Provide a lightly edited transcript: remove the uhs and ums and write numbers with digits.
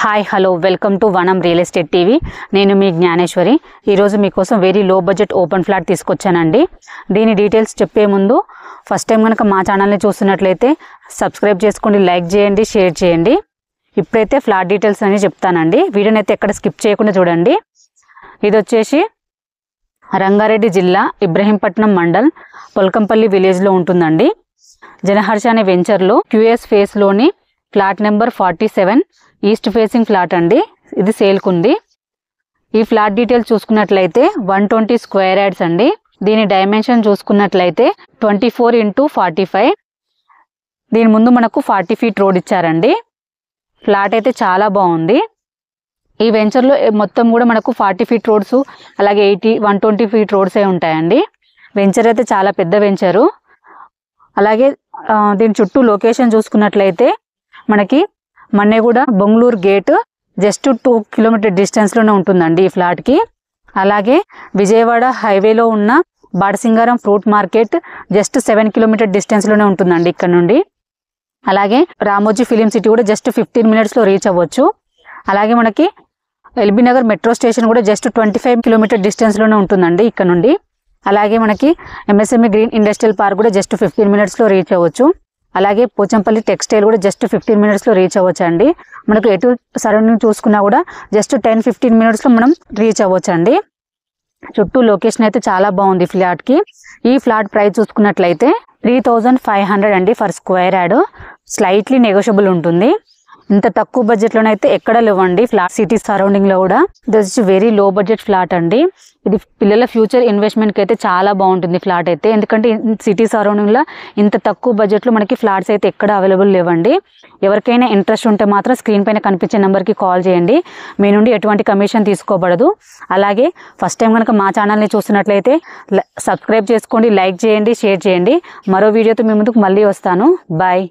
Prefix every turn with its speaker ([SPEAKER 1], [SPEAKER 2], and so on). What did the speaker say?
[SPEAKER 1] Hi hello welcome to వనం real estate TV. నేను మీ జ్ఞానేశ్వరి. ఈరోజు మీకోసం very low budget open flat తీసుకొచ్చానండి. దీని డీటెయిల్స్ చెప్పే ముందు ఫస్ట్ టైం కనుక మా ఛానల్ని చూస్తున్నట్లయితే సబ్స్క్రైబ్ చేసుకోండి, లైక్ చేయండి, షేర్ చేయండి. ఇప్పుడైతే ఫ్లాట్ డీటెయిల్స్ అని చెప్తానండి. వీడియోని అయితే ఎక్కడ స్కిప్ చేయకుండా చూడండి. ఇది వచ్చేసి రంగారెడ్డి జిల్లా ఇబ్రహీంపట్నం మండల్ పొల్కంపల్లి విలేజ్లో ఉంటుందండి. జనహర్ష అనే వెంచర్లో క్యూఎస్ ఫేస్లోని flat number 47 east facing flat అండి. ఇది సేల్కుంది. ఈ ఫ్లాట్ డీటెయిల్స్ చూసుకున్నట్లయితే 120 స్క్వేర్ యార్డ్స్ అండి. దీని డైమెన్షన్ చూసుకున్నట్లయితే 24x45. దీని ముందు మనకు 40 ఫీట్ రోడ్ ఇచ్చారండి. ఫ్లాట్ అయితే చాలా బాగుంది. ఈ వెంచర్లో మొత్తం కూడా మనకు 40 ఫీట్ రోడ్స్ అలాగే 120 ఫీట్ రోడ్సే ఉంటాయండి. వెంచర్ అయితే చాలా పెద్ద వెంచరు. అలాగే దీని చుట్టూ లొకేషన్ చూసుకున్నట్లయితే మనకి Manneguda Bongaluru gate just 2 kilometre డిస్టెన్స్లోనే ఉంటుందండి ఈ ఫ్లాట్కి. అలాగే విజయవాడ హైవేలో ఉన్న Badasingaram fruit market just 7 kilometre డిస్టెన్స్లోనే ఉంటుందండి ఇక్కడ నుండి. అలాగే రామోజీ ఫిలిం సిటీ కూడా జస్ట్ 15 మినిట్స్లో రీచ్ అవ్వచ్చు. అలాగే మనకి ఎల్బీ నగర్ మెట్రో స్టేషన్ కూడా జస్ట్ 25 కిలోమీటర్ డిస్టెన్స్లోనే ఉంటుందండి ఇక్కడ నుండి. అలాగే మనకి ఎంఎస్ఎంఈ గ్రీన్ ఇండస్ట్రియల్ పార్క్ కూడా జస్ట్ 15 మినిట్స్లో రీచ్ అవ్వచ్చు. అలాగే పోచంపల్లి టెక్స్టైల్ కూడా జస్ట్ 15 మినిట్స్లో రీచ్ అవ్వచ్చు అండి. మనకు ఎటు సరౌండింగ్ చూసుకున్నా కూడా జస్ట్ 10-15 మినిట్స్లో మనం రీచ్ అవ్వచ్చు అండి. చుట్టూ లొకేషన్ అయితే చాలా బాగుంది ఫ్లాట్కి. ఈ ఫ్లాట్ ప్రైస్ చూసుకున్నట్లయితే 3500 అండి for square yard. Slightly negotiable ఉంటుంది. ఇంత తక్కువ బడ్జెట్లోనైతే ఎక్కడ లేవండి ఫ్లాట్ సిటీ సరౌండింగ్లో కూడా. This is very low budget flat అండి. ఇది పిల్లల ఫ్యూచర్ ఇన్వెస్ట్మెంట్కి అయితే చాలా బాగుంటుంది ఫ్లాట్ అయితే. ఎందుకంటే సిటీ సరౌండింగ్లో ఇంత తక్కువ బడ్జెట్లో మనకి ఫ్లాట్స్ అయితే ఎక్కడ అవైలబుల్ లేవండి. ఎవరికైనా ఇంట్రెస్ట్ ఉంటే మాత్రం స్క్రీన్ పైన కనిపించే నెంబర్కి కాల్ చేయండి. మీ నుండి ఎటువంటి కమిషన్ తీసుకోబడదు. అలాగే ఫస్ట్ టైం కనుక మా ఛానల్ని చూస్తున్నట్లయితే సబ్స్క్రైబ్ చేసుకోండి, లైక్ చేయండి, షేర్ చేయండి. మరో వీడియోతో మీ ముందుకు మళ్ళీ వస్తాను. బాయ్.